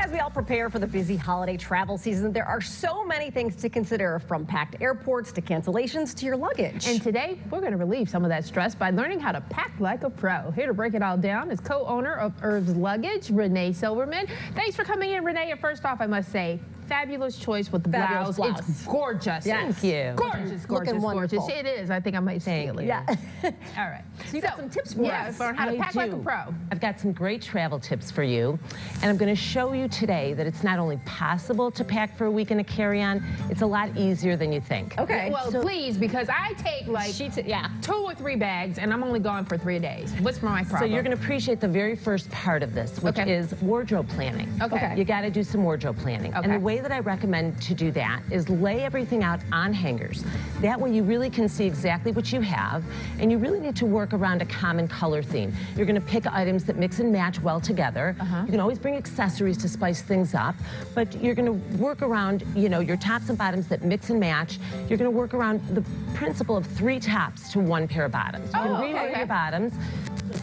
As we all prepare for the busy holiday travel season, there are so many things to consider, from packed airports to cancellations to your luggage. And today, we're going to relieve some of that stress by learning how to pack like a pro. Here to break it all down is co-owner of Luggage, Renee Silverman. Thanks for coming in, Renee. And first off, I must say, fabulous choice with the blouse. It's gorgeous. Yes. Thank you. Gorgeous, gorgeous, gorgeous. It is. I think I might steal it. Yeah. All right. So you got some tips for us. For how to pack like a pro. I've got some great travel tips for you, and I'm going to show you today that it's not only possible to pack for a week in a carry-on, it's a lot easier than you think. Okay. Well, please, because I take like 2 or 3 bags, and I'm only gone for 3 days. What's my problem? So you're going to appreciate the very first part of this, which is wardrobe planning. Okay. You got to do some wardrobe planning. Okay. And the way that I recommend to do that is lay everything out on hangers. That way you really can see exactly what you have, and you really need to work around a common color theme. You're going to pick items that mix and match well together. You can always bring accessories to spice things up, but you're going to work around, you know, your tops and bottoms that mix and match. You're going to work around the principle of 3 tops to 1 pair of bottoms. You can rewear your bottoms.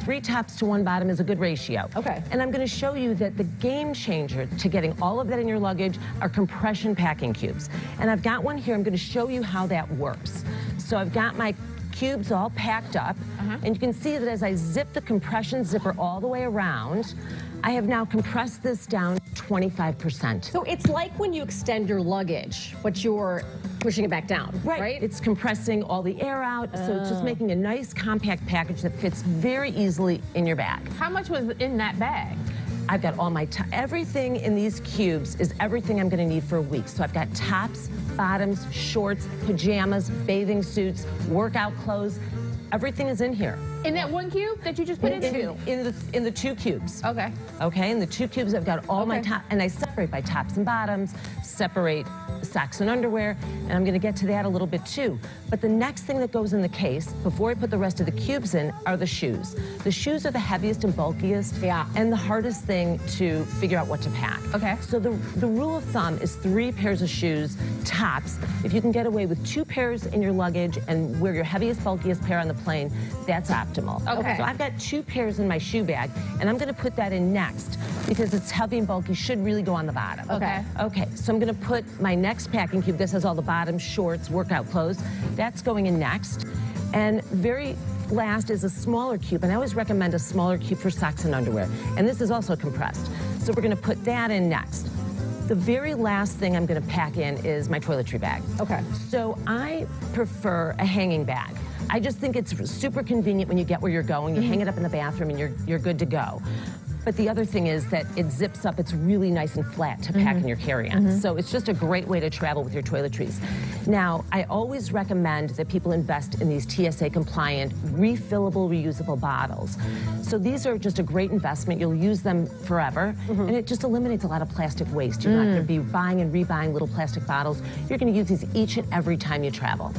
3 tops to 1 bottom is a good ratio. Okay. And I'm going to show you that the game changer to getting all of that in your luggage are compression packing cubes. And I've got one here. I'm going to show you how that works. So I've got my cubes all packed up, and you can see that as I zip the compression zipper all the way around, I have now compressed this down 25%. So it's like when you extend your luggage, but you're pushing it back down, right? It's compressing all the air out, so it's just making a nice compact package that fits very easily in your bag. How much was in that bag? I've got all my everything in these cubes is everything I'm going to need for a week. So I've got tops, bottoms, shorts, pajamas, bathing suits, workout clothes. Everything is in here. In that 1 cube that you just put into? In the 2 cubes. Okay. Okay, in the 2 cubes I've got all my top, and I separate by tops and bottoms, separate socks and underwear, and I'm going to get to that a little bit too. But the next thing that goes in the case, before I put the rest of the cubes in, are the shoes. The shoes are the heaviest and bulkiest, and the hardest thing to figure out what to pack. Okay. So the rule of thumb is 3 pairs of shoes, tops. If you can get away with 2 pairs in your luggage and wear your heaviest, bulkiest pair on the plane, that's optimal. Okay. So I've got 2 pairs in my shoe bag, and I'm going to put that in next because it's heavy and bulky, should really go on the bottom. Okay. Okay, so I'm going to put my next packing cube. This has all the bottoms, shorts, workout clothes. That's going in next. And very last is a smaller cube, and I always recommend a smaller cube for socks and underwear. And this is also compressed. So we're going to put that in next. The very last thing I'm going to pack in is my toiletry bag. Okay. So I prefer a hanging bag. I just think it's super convenient when you get where you're going. You hang it up in the bathroom and you're good to go. But the other thing is that it zips up. It's really nice and flat to pack in your carry-on. So it's just a great way to travel with your toiletries. Now, I always recommend that people invest in these TSA-compliant, refillable, reusable bottles. So these are just a great investment. You'll use them forever, and it just eliminates a lot of plastic waste. You're not going to be buying and rebuying little plastic bottles. You're going to use these each and every time you travel.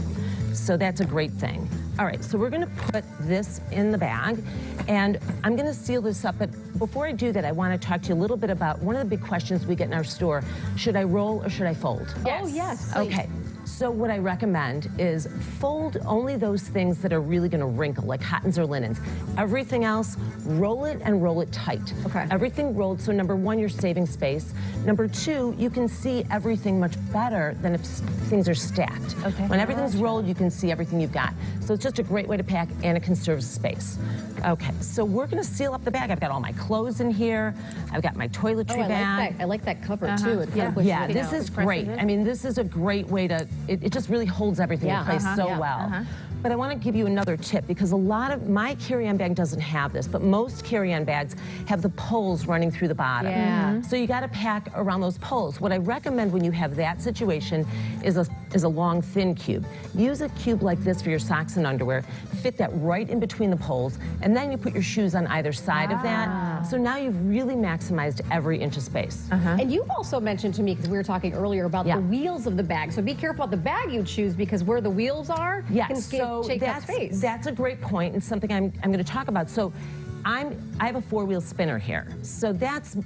So that's a great thing. All right, so we're going to put this in the bag, and I'm going to seal this up. But before I do that, I want to talk to you a little bit about one of the big questions we get in our store. Should I roll or should I fold? Yes. Oh, yes. Please. Okay. So what I recommend is fold only those things that are really going to wrinkle, like cottons or linens. Everything else, roll it and roll it tight. Okay. Everything rolled, so number 1, you're saving space. Number 2, you can see everything much better than if things are stacked. Okay. When everything's rolled, you can see everything you've got. So it's just a great way to pack, and it conserves space. Okay, so we're going to seal up the bag. I've got all my clothes in here. I've got my toiletry bag. I like that cover too. It kind of pushes it this out. is great. I mean, this is a great way to, it just really holds everything in place so well. But I want to give you another tip, because a lot of my carry-on bag doesn't have this, but most carry-on bags have the poles running through the bottom. So you got to pack around those poles. What I recommend when you have that situation is a long, thin cube. Use a cube like this for your socks and underwear. Fit that right in between the poles, and then you put your shoes on either side of that. So now you've really maximized every inch of space. And you've also mentioned to me, because we were talking earlier about the wheels of the bag. So be careful about the bag you choose, because where the wheels are, Yes, so take up space. That's a great point, and something I'm going to talk about. So I have a 4-wheel spinner here. So that's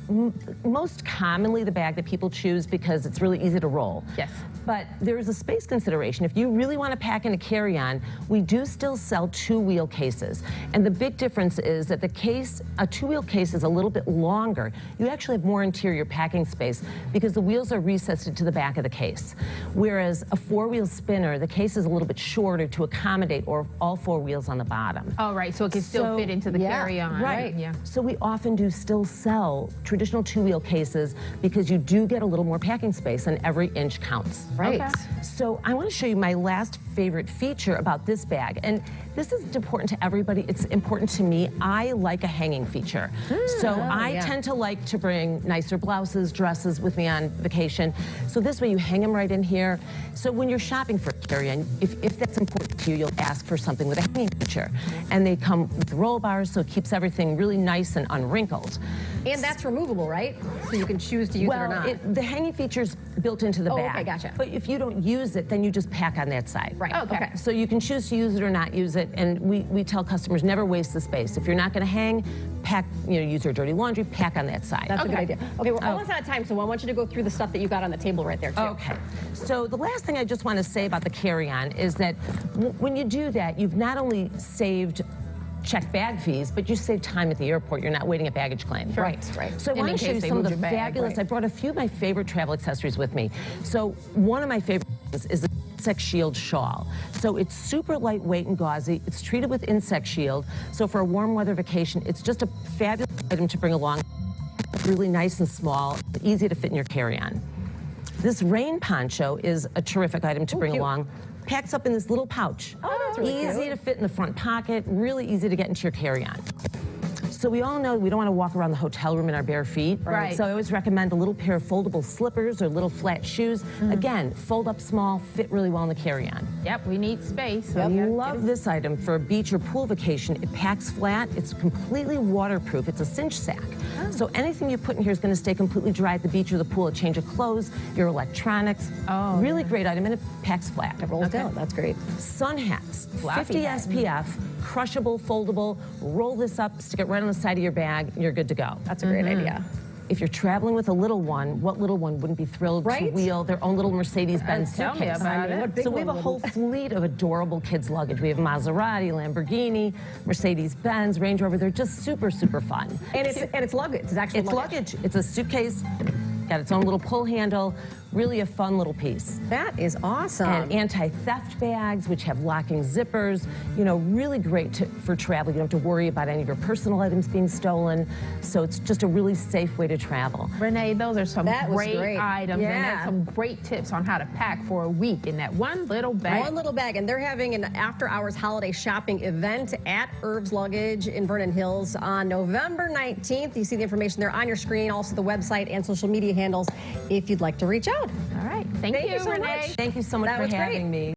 most commonly the bag that people choose because it's really easy to roll. Yes. But there is a space consideration. If you really want to pack in a carry-on, we do still sell 2-wheel cases. And the big difference is that a 2-wheel case is a little bit longer. You actually have more interior packing space because the wheels are recessed to the back of the case. Whereas a 4-wheel spinner, the case is a little bit shorter to accommodate all 4 wheels on the bottom. Oh, right, so it can still fit into the carry-on. Right. Yeah. So we often do still sell traditional 2-wheel cases because you do get a little more packing space and every inch counts. Right. Okay. So I want to show you my last favorite feature about this bag. And this is important to everybody. It's important to me. I like a hanging feature. So I tend to like to bring nicer blouses, dresses with me on vacation. So this way you hang them right in here. So when you're shopping for a carry-on, if that's important to you, you'll ask for something with a hanging feature. And they come with roll bars, so it keeps everything really nice and unwrinkled. And that's removable, right? So you can choose to use it or not. The hanging feature's built into the bag. Okay, gotcha. But if you don't use it, then you just pack on that side. Right. Okay. So you can choose to use it or not use it, and we tell customers never waste the space. If you're not going to hang, pack, use your dirty laundry, pack on that side. That's a good idea. Okay, we're almost out of time, so I want you to go through the stuff that you got on the table right there, too. Okay. So the last thing I just want to say about the carry-on is that when you do that, you've not only saved checked bag fees, but you save time at the airport. You're not waiting at baggage claim. Right. So I And want in to show you case they some of lose the your bag, fabulous, I brought a few of my favorite travel accessories with me. So one of my favorite things is the insect shield shawl. So it's super lightweight and gauzy. It's treated with insect shield. So for a warm weather vacation, it's just a fabulous item to bring along. Really nice and small, easy to fit in your carry-on. This rain poncho is a terrific item to bring cute. along. Packs up in this little pouch. Oh, that's really easy cute. to fit in the front pocket, really easy to get into your carry-on. So we all know we don't want to walk around the hotel room in our bare feet. Right. So I always recommend a little pair of foldable slippers or little flat shoes. Again, fold up small, fit really well in the carry-on. Yep, we need space. So I yeah, love this item for a beach or pool vacation. It packs flat. It's completely waterproof. It's a cinch sack. So anything you put in here is going to stay completely dry at the beach or the pool. A change of clothes, your electronics. Oh, really great item, and it packs flat. It rolls down. That's great. Sun hats, Floppy 50 hat. SPF, crushable, foldable. Roll this up, stick it right on the side of your bag, and you're good to go. That's a great idea. If you're traveling with a little one, what little one wouldn't be thrilled to Right? wheel their own little Mercedes-Benz Tell me suitcase? about it. What big So we have a one whole fleet of adorable kids' luggage. We have Maserati, Lamborghini, Mercedes-Benz, Range Rover. They're just super, super fun. And it's luggage. It's actually It's luggage. It's a suitcase, got its own little pull handle. Really a fun little piece. That is awesome. And anti-theft bags, which have locking zippers, really great for travel. You don't have to worry about any of your personal items being stolen. So it's just a really safe way to travel. Renee, those are some That was great great. items, and that's some great tips on how to pack for a week in that one little bag. One little bag, and they're having an after-hours holiday shopping event at Herb's Luggage in Vernon Hills on November 19th. You see the information there on your screen, also the website and social media handles if you'd like to reach out. All right. Thank Thank you, you so Renee. much. Thank you so much That for was great. having me.